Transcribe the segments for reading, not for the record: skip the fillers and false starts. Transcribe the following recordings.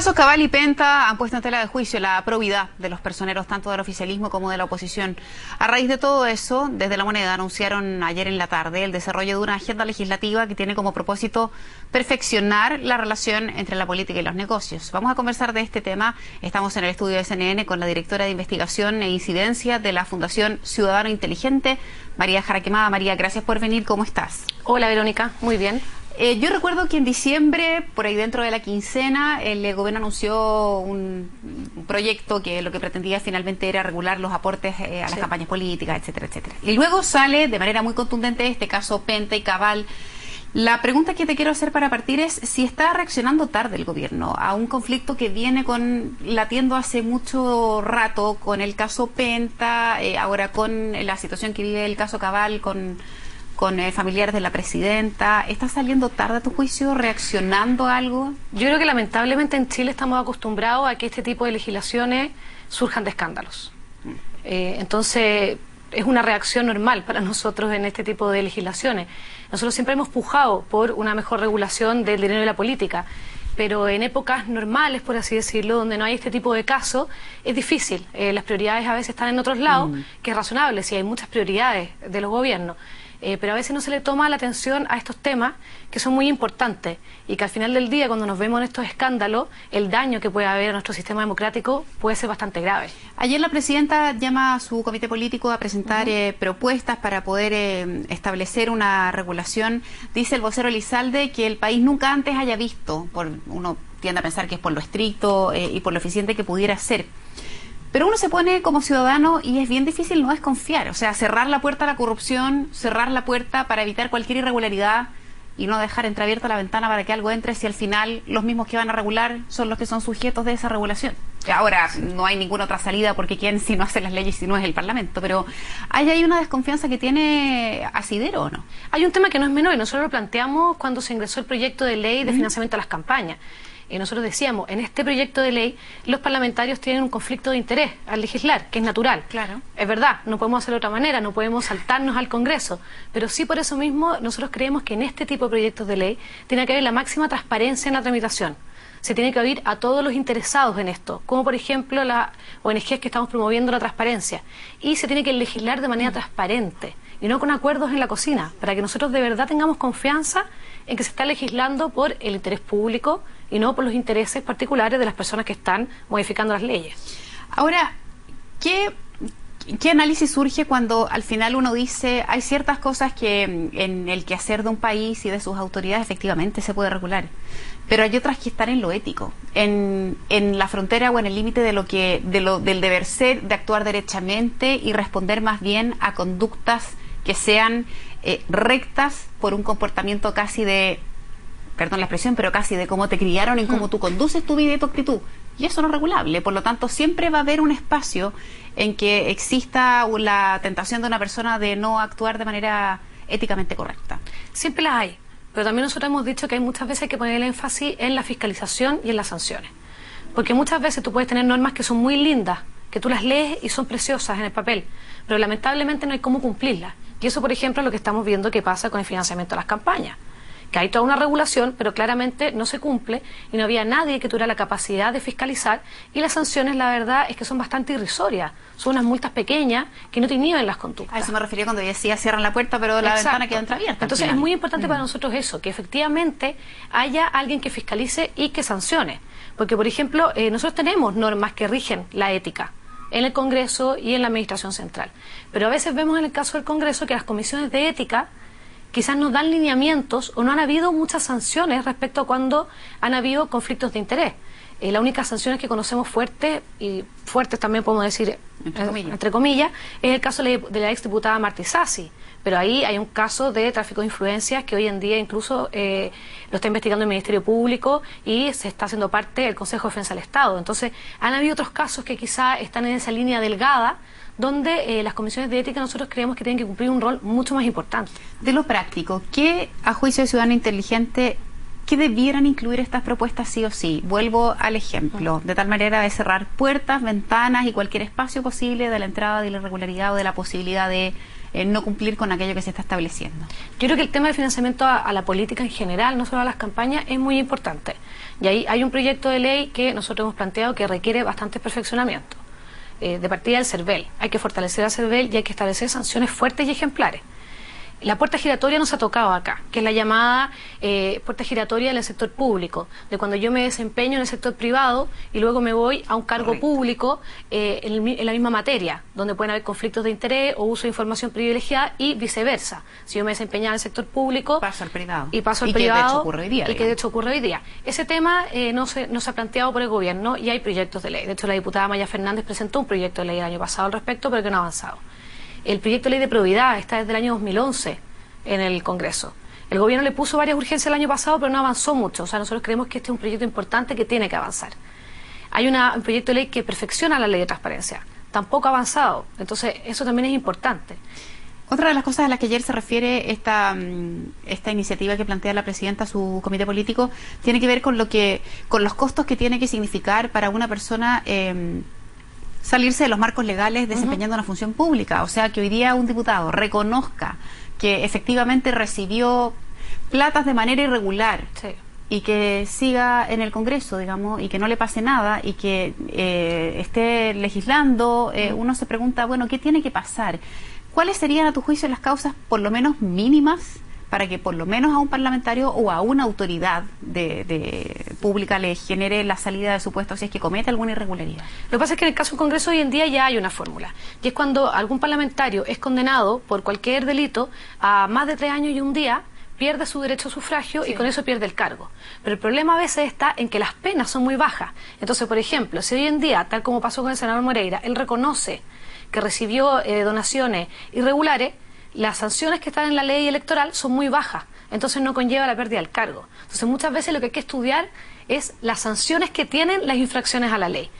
casos Cabal y Penta han puesto en tela de juicio la probidad de los personeros tanto del oficialismo como de la oposición. A raíz de todo eso, desde La Moneda anunciaron ayer en la tarde el desarrollo de una agenda legislativa que tiene como propósito perfeccionar la relación entre la política y los negocios. Vamos a conversar de este tema. Estamos en el estudio de CNN con la directora de Investigación e Incidencia de la Fundación Ciudadano Inteligente, María Jara Quemada. María, gracias por venir. ¿Cómo estás? Hola, Verónica. Muy bien. Yo recuerdo que en diciembre, por ahí dentro de la quincena, el gobierno anunció un proyecto que lo que pretendía finalmente era regular los aportes a las campañas políticas, etcétera, etcétera. Y luego sale de manera muy contundente este caso Penta y Cabal. La pregunta que te quiero hacer para partir es si está reaccionando tarde el gobierno a un conflicto que viene latiendo hace mucho rato con el caso Penta, ahora con la situación que vive el caso Cabal, con familiares de la presidenta. ¿Está saliendo tarde a tu juicio, reaccionando a algo? Yo creo que lamentablemente en Chile estamos acostumbrados a que este tipo de legislaciones surjan de escándalos. Entonces es una reacción normal para nosotros en este tipo de legislaciones. Nosotros siempre hemos pujado por una mejor regulación del dinero y la política, pero en épocas normales, por así decirlo, donde no hay este tipo de casos, es difícil. Las prioridades a veces están en otros lados, que es razonable, si hay muchas prioridades de los gobiernos. Pero a veces no se le toma la atención a estos temas que son muy importantes y que al final del día, cuando nos vemos en estos escándalos, el daño que puede haber a nuestro sistema democrático puede ser bastante grave. Ayer la presidenta llama a su comité político a presentar propuestas para poder establecer una regulación. Dice el vocero Elizalde que el país nunca antes haya visto, uno tiende a pensar que es por lo estricto y por lo eficiente que pudiera ser. Pero uno se pone como ciudadano y es bien difícil no desconfiar, o sea, cerrar la puerta a la corrupción, cerrar la puerta para evitar cualquier irregularidad y no dejar entreabierta la ventana para que algo entre si al final los mismos que van a regular son los que son sujetos de esa regulación. Ahora, no hay ninguna otra salida porque quién si no hace las leyes si no es el Parlamento, pero ¿hay ahí una desconfianza que tiene asidero o no? Hay un tema que no es menor y nosotros lo planteamos cuando se ingresó el proyecto de ley de financiamiento a las campañas. Nosotros decíamos, en este proyecto de ley, los parlamentarios tienen un conflicto de interés al legislar, que es natural. Claro. Es verdad, no podemos hacerlo de otra manera, no podemos saltarnos al Congreso, pero sí por eso mismo nosotros creemos que en este tipo de proyectos de ley tiene que haber la máxima transparencia en la tramitación. Se tiene que oír a todos los interesados en esto, como por ejemplo las ONGs que estamos promoviendo la transparencia. Y se tiene que legislar de manera transparente y no con acuerdos en la cocina, para que nosotros de verdad tengamos confianza en que se está legislando por el interés público y no por los intereses particulares de las personas que están modificando las leyes. Ahora, ¿qué análisis surge cuando al final uno dice hay ciertas cosas que en el quehacer de un país y de sus autoridades efectivamente se puede regular, pero hay otras que están en lo ético, en la frontera o en el límite del deber ser, de actuar derechamente y responder más bien a conductas que sean rectas por un comportamiento casi de, perdón la expresión, pero casi de cómo te criaron, en cómo tú conduces tu vida y tu actitud. Y eso no es regulable. Por lo tanto, siempre va a haber un espacio en que exista la tentación de una persona de no actuar de manera éticamente correcta. Siempre las hay. Pero también nosotros hemos dicho que hay muchas veces que poner el énfasis en la fiscalización y en las sanciones. Porque muchas veces tú puedes tener normas que son muy lindas, que tú las lees y son preciosas en el papel, pero lamentablemente no hay cómo cumplirlas. Y eso, por ejemplo, es lo que estamos viendo que pasa con el financiamiento de las campañas. Que hay toda una regulación, pero claramente no se cumple y no había nadie que tuviera la capacidad de fiscalizar, y las sanciones, la verdad, es que son bastante irrisorias. Son unas multas pequeñas que no te inhiben las conductas. A eso me refería cuando decía cierran la puerta, pero la ventana queda entreabierta. Entonces es muy importante para nosotros eso, que efectivamente haya alguien que fiscalice y que sancione. Porque, por ejemplo, nosotros tenemos normas que rigen la ética en el Congreso y en la Administración Central. Pero a veces vemos en el caso del Congreso que las comisiones de ética quizás no dan lineamientos o no han habido muchas sanciones respecto a cuando han habido conflictos de interés. Las únicas sanciones que conocemos fuertes, y fuertes también podemos decir, entre comillas, es el caso de la exdiputada Marta Isasi. Pero ahí hay un caso de tráfico de influencias que hoy en día incluso lo está investigando el Ministerio Público y se está haciendo parte del Consejo de Defensa del Estado. Entonces, han habido otros casos que quizás están en esa línea delgada, donde las comisiones de ética nosotros creemos que tienen que cumplir un rol mucho más importante. De lo práctico, ¿qué, a juicio de Ciudadano Inteligente, qué debieran incluir estas propuestas sí o sí? Vuelvo al ejemplo, de tal manera de cerrar puertas, ventanas y cualquier espacio posible de la entrada de la irregularidad o de la posibilidad de no cumplir con aquello que se está estableciendo. Yo creo que el tema del financiamiento a la política en general, no solo a las campañas, es muy importante. Y ahí hay un proyecto de ley que nosotros hemos planteado que requiere bastante perfeccionamiento. De partida del CERVEL. Hay que fortalecer al CERVEL y hay que establecer sanciones fuertes y ejemplares. La puerta giratoria nos ha tocado acá, que es la llamada puerta giratoria del sector público, de cuando yo me desempeño en el sector privado y luego me voy a un cargo público en la misma materia, donde pueden haber conflictos de interés o uso de información privilegiada y viceversa. Si yo me desempeñaba en el sector público paso al privado. Y paso al privado. Que de hecho ocurre hoy día. Y que de hecho ocurre hoy día. Ese tema no se ha planteado por el gobierno y hay proyectos de ley. De hecho, la diputada Maya Fernández presentó un proyecto de ley el año pasado al respecto, pero que no ha avanzado. El proyecto de ley de probidad está desde el año 2011 en el Congreso. El gobierno le puso varias urgencias el año pasado, pero no avanzó mucho. O sea, nosotros creemos que este es un proyecto importante que tiene que avanzar. Hay un proyecto de ley que perfecciona la ley de transparencia. Tampoco ha avanzado. Entonces, eso también es importante. Otra de las cosas a las que ayer se refiere esta iniciativa que plantea la presidenta a su comité político tiene que ver con los costos que tiene que significar para una persona salirse de los marcos legales desempeñando una función pública. O sea, que hoy día un diputado reconozca que efectivamente recibió platas de manera irregular y que siga en el Congreso, digamos, y que no le pase nada y que esté legislando, uno se pregunta, bueno, ¿qué tiene que pasar? ¿Cuáles serían, a tu juicio, las causas por lo menos mínimas para que por lo menos a un parlamentario o a una autoridad pública le genere la salida de su puesto si es que comete alguna irregularidad? Lo que pasa es que en el caso del Congreso hoy en día ya hay una fórmula, y es cuando algún parlamentario es condenado por cualquier delito a más de 3 años y un día, pierde su derecho a sufragio y con eso pierde el cargo. Pero el problema a veces está en que las penas son muy bajas. Entonces, por ejemplo, si hoy en día, tal como pasó con el senador Moreira, él reconoce que recibió donaciones irregulares, las sanciones que están en la ley electoral son muy bajas, entonces no conlleva la pérdida del cargo. Entonces muchas veces lo que hay que estudiar es las sanciones que tienen las infracciones a la ley.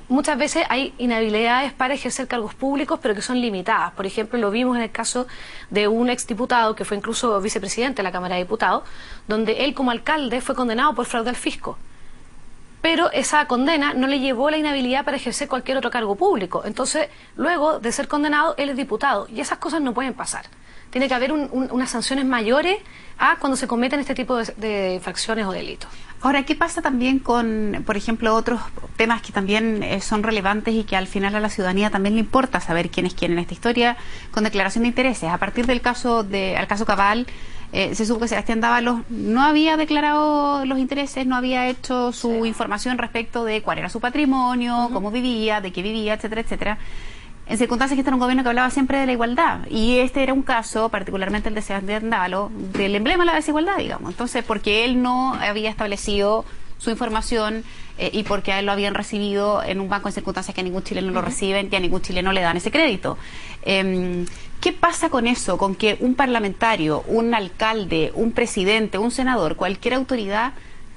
Muchas veces hay inhabilidades para ejercer cargos públicos, pero que son limitadas. Por ejemplo, lo vimos en el caso de un exdiputado que fue incluso vicepresidente de la Cámara de Diputados, donde él como alcalde fue condenado por fraude al fisco. Pero esa condena no le llevó la inhabilidad para ejercer cualquier otro cargo público. Entonces, luego de ser condenado, él es diputado. Y esas cosas no pueden pasar. Tiene que haber unas sanciones mayores a cuando se cometen este tipo de infracciones o delitos. Ahora, ¿qué pasa también con, por ejemplo, otros temas que también son relevantes y que al final a la ciudadanía también le importa saber quién es quién en esta historia, con declaración de intereses? A partir del caso Cabal, se supo que Sebastián Dávalos no había declarado los intereses, no había hecho su información respecto de cuál era su patrimonio, cómo vivía, de qué vivía, etcétera, etcétera. En circunstancias que este era un gobierno que hablaba siempre de la igualdad, y este era un caso, particularmente el de Sebastián Dávalos, del emblema de la desigualdad, digamos. Entonces, porque él no había establecido su información y porque a él lo habían recibido en un banco en circunstancias que a ningún chileno lo reciben, que a ningún chileno le dan ese crédito. ¿Qué pasa con eso? Con que un parlamentario, un alcalde, un presidente, un senador, cualquier autoridad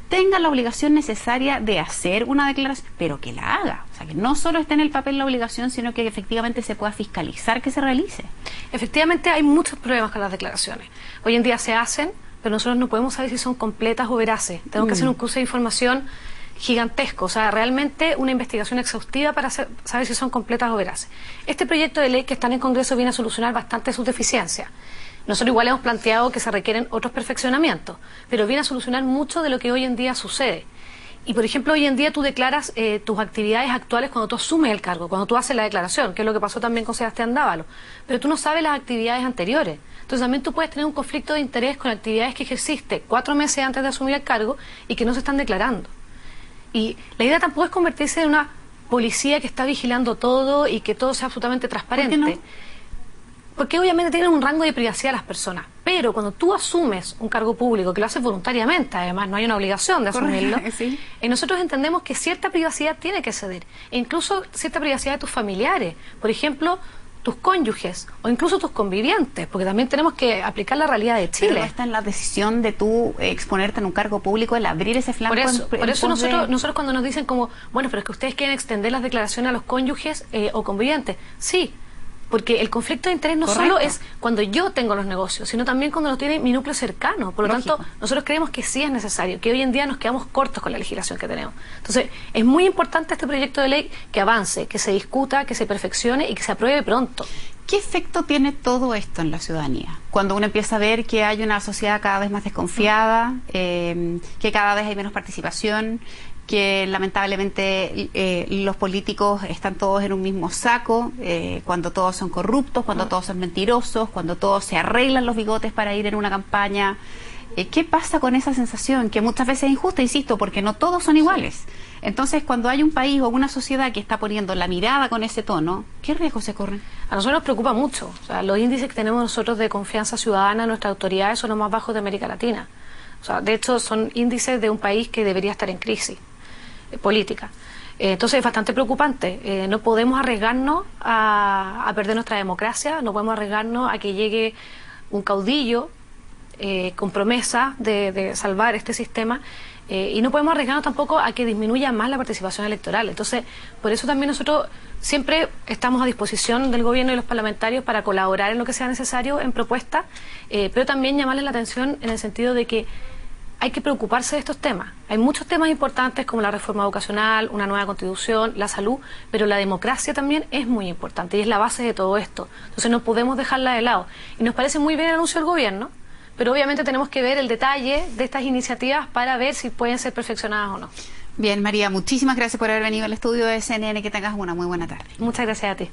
tenga la obligación necesaria de hacer una declaración, pero que la haga. O sea, que no solo esté en el papel la obligación, sino que efectivamente se pueda fiscalizar que se realice. Efectivamente hay muchos problemas con las declaraciones. Hoy en día se hacen, pero nosotros no podemos saber si son completas o veraces. Tenemos que hacer un curso de información gigantesco, o sea, realmente una investigación exhaustiva para saber si son completas o veraces. Este proyecto de ley que está en el Congreso viene a solucionar bastante sus deficiencias. Nosotros igual hemos planteado que se requieren otros perfeccionamientos, pero viene a solucionar mucho de lo que hoy en día sucede. Y, por ejemplo, hoy en día tú declaras tus actividades actuales cuando tú asumes el cargo, cuando tú haces la declaración, que es lo que pasó también con Sebastián Dávalos, pero tú no sabes las actividades anteriores. Entonces también tú puedes tener un conflicto de interés con actividades que ejerciste 4 meses antes de asumir el cargo y que no se están declarando. Y la idea tampoco es convertirse en una policía que está vigilando todo y que todo sea absolutamente transparente. ¿Por qué no? Porque obviamente tienen un rango de privacidad las personas, pero cuando tú asumes un cargo público, que lo haces voluntariamente, además no hay una obligación de asumirlo, sí. Nosotros entendemos que cierta privacidad tiene que ceder, e incluso cierta privacidad de tus familiares, por ejemplo, tus cónyuges o incluso tus convivientes, porque también tenemos que aplicar la realidad de Chile. Pero está en la decisión de tú exponerte en un cargo público, el abrir ese flanco. Por eso nosotros cuando nos dicen como, bueno, pero es que ustedes quieren extender las declaraciones a los cónyuges o convivientes, sí. Porque el conflicto de interés no solo es cuando yo tengo los negocios, sino también cuando lo tiene mi núcleo cercano. Por lo tanto, nosotros creemos que sí es necesario, que hoy en día nos quedamos cortos con la legislación que tenemos. Entonces, es muy importante este proyecto de ley que avance, que se discuta, que se perfeccione y que se apruebe pronto. ¿Qué efecto tiene todo esto en la ciudadanía? Cuando uno empieza a ver que hay una sociedad cada vez más desconfiada, que cada vez hay menos participación, que lamentablemente los políticos están todos en un mismo saco, cuando todos son corruptos, cuando todos son mentirosos, cuando todos se arreglan los bigotes para ir en una campaña. ¿Qué pasa con esa sensación? Que muchas veces es injusta, insisto, porque no todos son iguales. Entonces, cuando hay un país o una sociedad que está poniendo la mirada con ese tono, ¿qué riesgos se corren? A nosotros nos preocupa mucho. O sea, los índices que tenemos nosotros de confianza ciudadana en nuestras autoridades son los más bajos de América Latina. O sea, de hecho, son índices de un país que debería estar en crisis política. Entonces es bastante preocupante. No podemos arriesgarnos a perder nuestra democracia, no podemos arriesgarnos a que llegue un caudillo con promesa de salvar este sistema, y no podemos arriesgarnos tampoco a que disminuya más la participación electoral. Entonces, por eso también nosotros siempre estamos a disposición del gobierno y los parlamentarios para colaborar en lo que sea necesario en propuestas, pero también llamarles la atención en el sentido de que hay que preocuparse de estos temas. Hay muchos temas importantes como la reforma educacional, una nueva constitución, la salud, pero la democracia también es muy importante y es la base de todo esto. Entonces no podemos dejarla de lado. Y nos parece muy bien el anuncio del gobierno, pero obviamente tenemos que ver el detalle de estas iniciativas para ver si pueden ser perfeccionadas o no. Bien, María, muchísimas gracias por haber venido al estudio de CNN. Que tengas una muy buena tarde. Muchas gracias a ti.